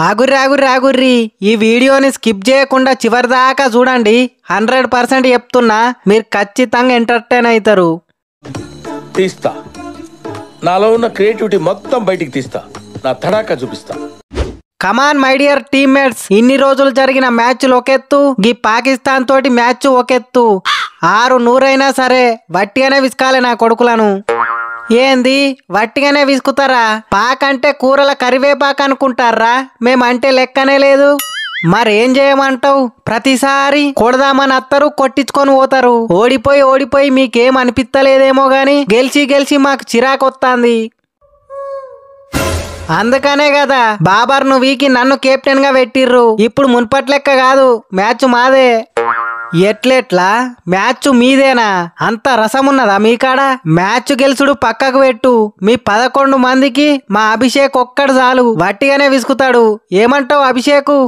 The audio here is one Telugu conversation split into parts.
ఆగుర్రి ఆగుర్రి ఆగుర్రి ఈ వీడియోని స్కిప్ చేయకుండా చివరి దాకా చూడండి. 100% చెప్తున్నా, మీరు ఖచ్చితంగా ఎంటర్టైన్ అవుతారు. తీస్తా, నాలో ఉన్న క్రియేటివిటీ మొత్తం బయటికి తీస్తా, నా తడాకా చూపిస్తా. కమాన్ మై డియర్ టీమ్మేట్స్, ఇన్ని రోజులు జరిగిన మ్యాచ్లు ఒకెత్తు, గీ పాకిస్తాన్ తోటి మ్యాచ్ ఒకెత్తు. 600 సరే వట్టిగానే విసుకాలే నా కొడుకులను. ఏంది వట్టిగానే విసుకుతారా? పాకంటే కూరల కరివేపాకు అనుకుంటారా? మేమంటే లెక్కనే లేదు. మరేం చేయమంటావు? ప్రతిసారి కొడదామని అత్తరు, కొట్టించుకొని పోతారు. ఓడిపోయి ఓడిపోయి మీకేం అనిపిస్తలేదేమో గాని గెలిచి గెలిచి మాకు చిరాకొత్తాంది. అందుకనే కదా బాబర్ను వీకి నన్ను కెప్టెన్ గా పెట్టిర్రు. ఇప్పుడు మున్పట్లెక్క కాదు, మ్యాచ్ మాదే. ఎట్లెట్లా మ్యాచ్ మీదేనా? అంత రసమున్నదా మీకాడ? మ్యాచ్ గెలుచుడు పక్కకు పెట్టు, మీ 11 మందికి మా అభిషేక్ ఒక్కడు చాలు, వట్టిగానే విసుకుతాడు. ఏమంటావు అభిషేకు?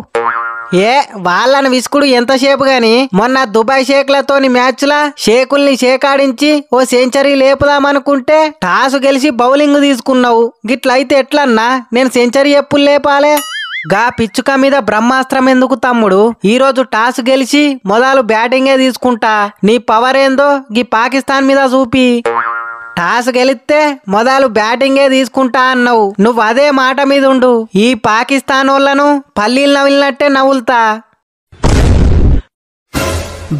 ఏ వాళ్ళని విసుకుడు ఎంతసేపు గాని, మొన్న దుబాయ్ షేక్లతోని మ్యాచ్ లా షేకుల్ని షేకాడించి ఓ సెంచరీ లేపుదామనుకుంటే టాస్ గెలిచి బౌలింగ్ తీసుకున్నావు. గిట్లయితే ఎట్లన్నా నేను సెంచరీ ఎప్పుడు లేపాలే? గా పిచ్చుక మీద బ్రహ్మాస్త్రం ఎందుకు తమ్ముడు? ఈ రోజు టాస్ గెలిచి మొదలు బ్యాటింగే తీసుకుంటా. నీ పవర్ ఏందో గీ పాకిస్తాన్ మీద చూపి. టాస్ గెలిస్తే మొదలు బ్యాటింగే తీసుకుంటా అన్నావు. నువ్వు అదే మాట మీద ఉండు. ఈ పాకిస్తాన్ వాళ్ళను పల్లీలు నవ్వినట్టే నవ్వులుతా.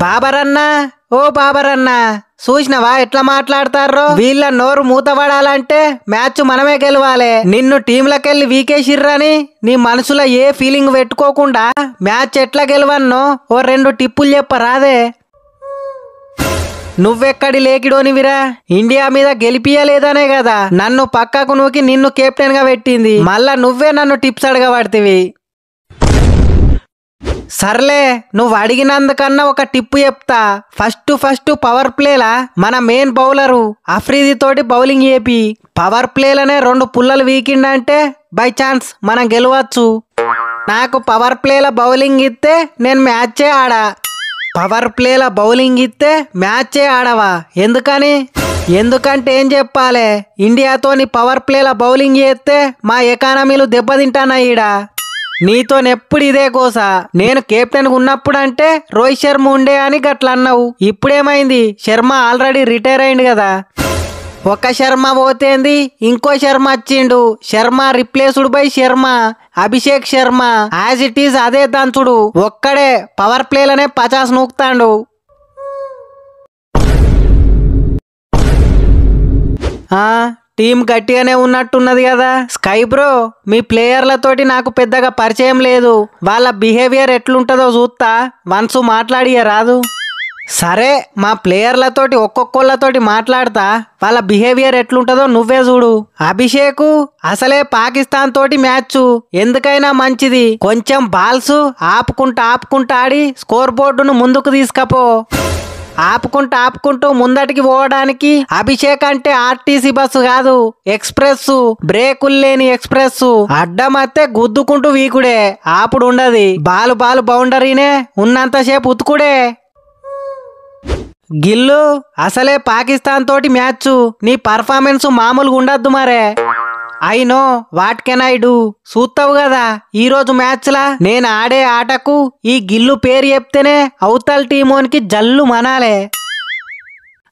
బాబరన్నా, ఓ బాబరన్నా, చూసినవా ఎట్లా మాట్లాడతారో? వీళ్ళ నోరు మూతపడాలంటే మ్యాచ్ మనమే గెలవాలి. నిన్ను టీంలకెళ్ళి వీకేసిర్రని నీ మనసులో ఏ ఫీలింగ్ పెట్టుకోకుండా మ్యాచ్ ఎట్లా గెలవన్నో ఓ 2 టిప్పులు చెప్పరాదే? నువ్వెక్కడి లేకిడోనివిరా? ఇండియా మీద గెలిపియలేదనే కదా నన్ను పక్కకు నూకి నిన్ను కెప్టెన్ గా పెట్టింది. మళ్ళా నువ్వే నన్ను టిప్స్ అడగబడితివి. సర్లే, నువ్వు అడిగినందుకన్నా ఒక టిప్పు చెప్తా. ఫస్ట్ పవర్ ప్లేలా మన మెయిన్ బౌలరు అఫ్రీది తోటి బౌలింగ్ చేపి. పవర్ ప్లేలనే 2 పుల్లలు వీకిండంటే బై ఛాన్స్ మనం గెలవచ్చు. నాకు పవర్ ప్లేల బౌలింగ్ ఇస్తే నేను మ్యాచే ఆడా. పవర్ ప్లేల బౌలింగ్ ఇస్తే మ్యాచే ఆడవా? ఎందుకని? ఎందుకంటే ఏం చెప్పాలే, ఇండియాతోని పవర్ ప్లేల బౌలింగ్ చేస్తే మా ఎకానమీలు దెబ్బతింటానా ఈడ. నీతోనెప్పుడు ఇదే కోసా. నేను కెప్టెన్ ఉన్నప్పుడు అంటే రోహిత్ శర్మ ఉండే అని గట్ల అన్నావు. ఇప్పుడేమైంది? శర్మ ఆల్రెడీ రిటైర్ అయింది కదా. ఒక శర్మ పోతేంది, ఇంకో శర్మ వచ్చిండు. Sharma replaced by Sharma, Abhishek Sharma. As it is అదే దంచుడు. ఒక్కడే పవర్ ప్లేలనే 50 నూకుతాండు. టీం గట్టిగానే ఉన్నట్టున్నది కదా. స్కై బ్రో, మీ ప్లేయర్లతోటి నాకు పెద్దగా పరిచయం లేదు. వాళ్ళ బిహేవియర్ ఎట్లుంటుందో చూస్తా, వన్స్ మాట్లాడియే రాదు? సరే, మా ప్లేయర్లతోటి ఒక్కొక్కళ్ళతోటి మాట్లాడతా, వాళ్ళ బిహేవియర్ ఎట్లుంటుందో నువ్వే చూడు. అభిషేకు, అసలే పాకిస్తాన్ తోటి మ్యాచ్ ఎందుకైనా మంచిది కొంచెం బాల్స్ ఆపుకుంటా ఆడి స్కోర్ బోర్డును ముందుకు తీసుకపో. ఆపుకుంటూ ముందటికి పోవడానికి అభిషేక్ అంటే ఆర్టీసీ బస్సు కాదు, ఎక్స్ప్రెస్. బ్రేకులు లేని ఎక్స్ప్రెస్. అడ్డమత్తే గుద్దుకుంటూ వీకుడే, ఆపుడు ఉండది. బాలు బౌండరీనే ఉన్నంతసేపు ఉతుకుడే. గిల్లు, అసలే పాకిస్తాన్ తోటి మ్యాచ్, నీ పర్ఫార్మెన్స్ మామూలుగా ఉండద్దు మరే. అయినో వాట్ కెన్ ఐ డూ? చూస్తావు కదా ఈ రోజు మ్యాచ్ లా నేను ఆడే ఆటకు ఈ గిల్లు పేరు చెప్తేనే అవతల టీమోనికి జల్లు మనాలే.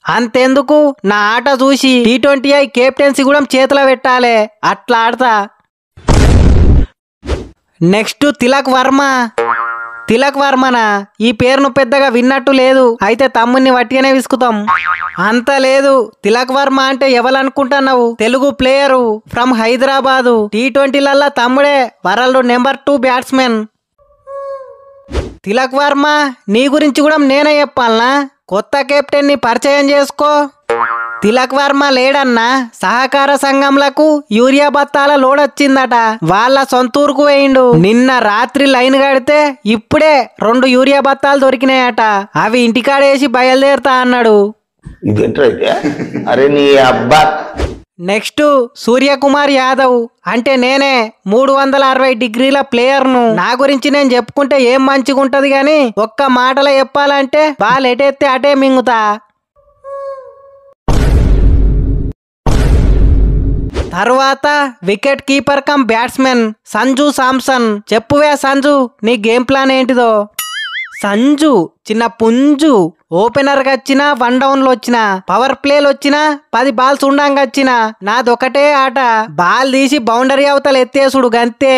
అంతెందుకు, నా ఆట చూసి T20I కెప్టెన్సీ కూడా చేతిలో పెట్టాలే, అట్లా ఆడతా. నెక్స్ట్ తిలక్ వర్మనా? ఈ పేరును పెద్దగా విన్నట్టు లేదు. అయితే తమ్ముని వట్టిగానే విసుకుతాం. అంత లేదు. తిలక్ వర్మ అంటే ఎవరనుకుంటున్నావు? Telugu player from Hyderabad. T20లలో తమ్ముడే world number 2 batsmen. Tilak Varma నీ గురించి కూడా నేనే చెప్పాలనా? కొత్త కెప్టెన్ ని పరిచయం చేసుకో. తిలక్ వర్మ లేడన్నా, సహకార సంఘంలకు యూరియా బత్తాల లోడ్ వచ్చిందట. వాళ్ళ సొంతూరుకు వేయిండు. నిన్న రాత్రి లైన్ కడితే ఇప్పుడే 2 యూరియా బత్తాలు దొరికినాయట. అవి ఇంటికాడేసి బయలుదేరుతా అన్నాడు. నెక్స్ట్ సూర్యకుమార్ యాదవ్ అంటే నేనే. 360 డిగ్రీల ప్లేయర్ను. నా గురించి నేను చెప్పుకుంటే ఏం మంచిగుంటది గాని ఒక్క మాటలో చెప్పాలంటే బాల్ ఎటెత్తే అటే మింగుతా. తర్వాత wicket keeper come batsmen Sanju Samson. చెప్పువే సంజు, నీ గేమ్ ప్లాన్ ఏంటిదో? సంజు చిన్న పుంజు. ఓపెనర్ గా వచ్చినా, 1 డౌన్లు వచ్చినా, పవర్ ప్లేలు వచ్చినా, 10 బాల్స్ ఉండంగా వచ్చినా, నాదొకటే ఆట, బాల్ తీసి బౌండరీ అవతల ఎత్తేసుడు గంతే.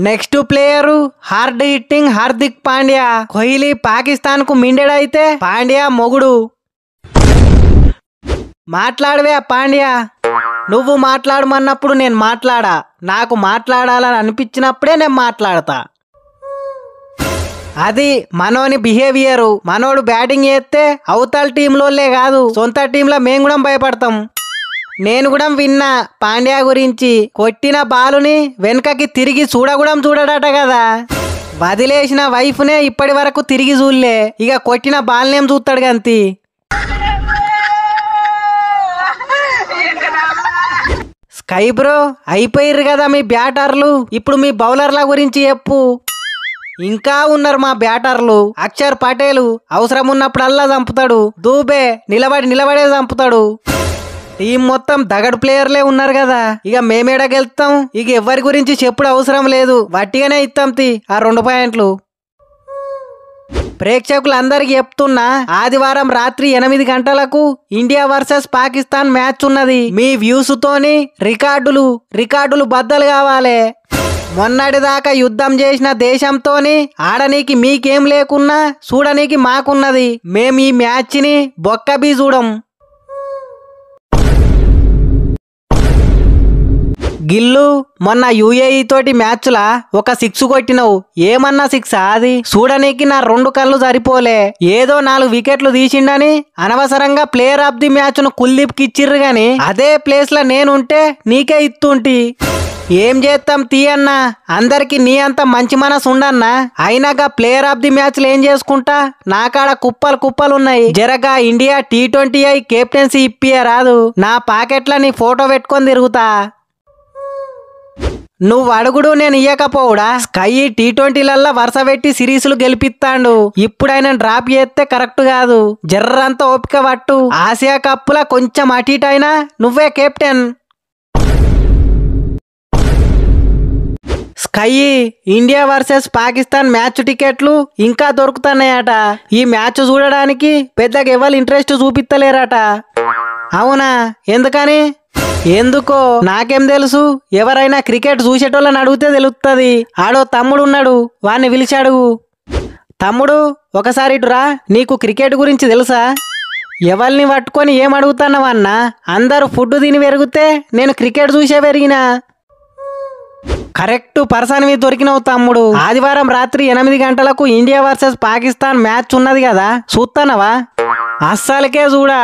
Next player hard hitting Hardik Pandya. Kohli Pakistan కు మిండెడైతే పాండ్యా మొగుడు. మాట్లాడవే పాండ్యా. నువ్వు మాట్లాడమన్నప్పుడు నేను మాట్లాడా. నాకు మాట్లాడాలని అనిపించినప్పుడే నేను మాట్లాడతా. అది మనోని బిహేవియరు. మనోడు బ్యాటింగ్ చేస్తే అవతల టీంలోలే కాదు, సొంత టీంలో మేము కూడా భయపడతాం. నేను కూడా విన్నా పాండ్యా గురించి. కొట్టిన బాలుని వెనకకి తిరిగి చూడడట కదా. వదిలేసిన వైఫ్నే ఇప్పటి వరకు తిరిగి చూడలే, ఇక కొట్టిన బాల్నేం చూస్తాడు గంతి. స్కై బ్రో, అయిపోయిర్రు కదా మీ బ్యాటర్లు, ఇప్పుడు మీ బౌలర్ల గురించి చెప్పు. ఇంకా ఉన్నారు మా బ్యాటర్లు. అక్షర్ పటేల్ అవసరం ఉన్నప్పుడల్లా చంపుతాడు. దూబే నిలబడే చంపుతాడు. టీం మొత్తం దగడు ప్లేయర్లే ఉన్నారు కదా, ఇక మేమేడ గెలుస్తాం. ఇక ఎవరి గురించి చెప్పుడు అవసరం లేదు, వట్టిగానే ఇస్తాం ఆ 2 పాయింట్లు. ప్రేక్షకులందరికి చెప్తున్నా, ఆదివారం రాత్రి 8 గంటలకు ఇండియా వర్సెస్ పాకిస్తాన్ మ్యాచ్ ఉన్నది. మీ వ్యూస్ తోని రికార్డులు బద్దలు కావాలి. మొన్నటిదాకా యుద్ధం చేసిన దేశంతోని ఆడనీకి మీకేం లేకున్నా చూడనీకి మాకున్నది. మేం ఈ మ్యాచ్ ని బొక్కబీ చూడం. గిల్లు, మొన్న యుఏఈ తోటి మ్యాచ్లా ఒక 6 కొట్టినవు. ఏమన్నా 6 అది? చూడనీకి నా 2 కళ్ళు సరిపోలే. ఏదో 4 వికెట్లు తీసిండని అనవసరంగా ప్లేయర్ ఆఫ్ ది మ్యాచ్ ను కుల్దీప్ కి ఇచ్చిర్రు గాని, అదే ప్లేస్ లో నేనుంటే నీకే ఇత్తుంటి. ఏం చేస్తాం తీయన్నా, అందరికి నీ అంత మంచి మనసు ఉండన్నా. అయినాక ప్లేయర్ ఆఫ్ ది మ్యాచ్ ఏం చేసుకుంటా, నాకాడ కుప్పలున్నాయి. జరగా ఇండియా T20 కెప్టెన్సీ ఇప్పియ రాదు, నా పాకెట్ల నీ ఫోటో పెట్టుకొని తిరుగుతా. నువ్వు అడుగుడు, నేను ఇయ్యకపోవుడా? స్కై T20లలో వరుస పెట్టి సిరీసులు గెలిపిస్తాడు. ఇప్పుడైనా డ్రాప్ చేస్తే కరెక్ట్ కాదు. జర్రంతా ఓపిక పట్టు. ఆసియా కప్పుల కొంచెం అటు ఇటు అయినా నువ్వే captain. Sky, India versus Pakistan match టికెట్లు ఇంకా దొరుకుతున్నాయట. ఈ మ్యాచ్ చూడడానికి పెద్దగా ఎవరు ఇంట్రెస్ట్ చూపిస్తలేరట. అవునా? ఎందుకని? ఎందుకో నాకేం తెలుసు. ఎవరైనా క్రికెట్ చూసేటోళ్ళని అడిగితే తెలుస్తుంది. ఆడో తమ్ముడు ఉన్నాడు, వాడిని పిలిచాడు. తమ్ముడు, ఒకసారి ఇటురా, నీకు క్రికెట్ గురించి తెలుసా? ఎవరిని పట్టుకొని ఏం అడుగుతున్నావన్నా? అందరూ ఫుడ్ తిని పెరిగితే నేను క్రికెట్ చూసే పెరిగినా. కరెక్ట్ పర్సన్ మీద దొరికినవు తమ్ముడు. ఆదివారం రాత్రి 8 గంటలకు ఇండియా వర్సెస్ పాకిస్తాన్ మ్యాచ్ ఉన్నది కదా, చూస్తానవా? అస్సలకే చూడా.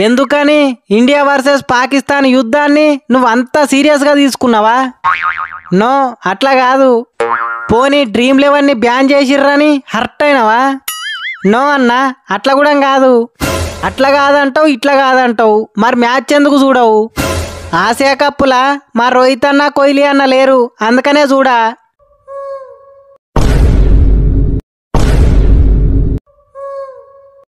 ఎందుకని? ఇండియా వర్సెస్ పాకిస్తాన్ యుద్ధాన్ని నువ్వంతా సీరియస్ గా తీసుకున్నావా? నో, అట్లా కాదు. పోనీ Dream11ని బ్యాన్ చేసిర్రని హర్ట్ అయినవా? నో అన్నా, అట్లా కూడా కాదు. అట్లా కాదంటావు, ఇట్లా కాదంటావు, మరి మ్యాచ్ ఎందుకు చూడవు? ఆసియా కప్పులా మా రోహిత్ అన్న, కోహ్లీ అన్న లేరు, అందుకనే చూడా.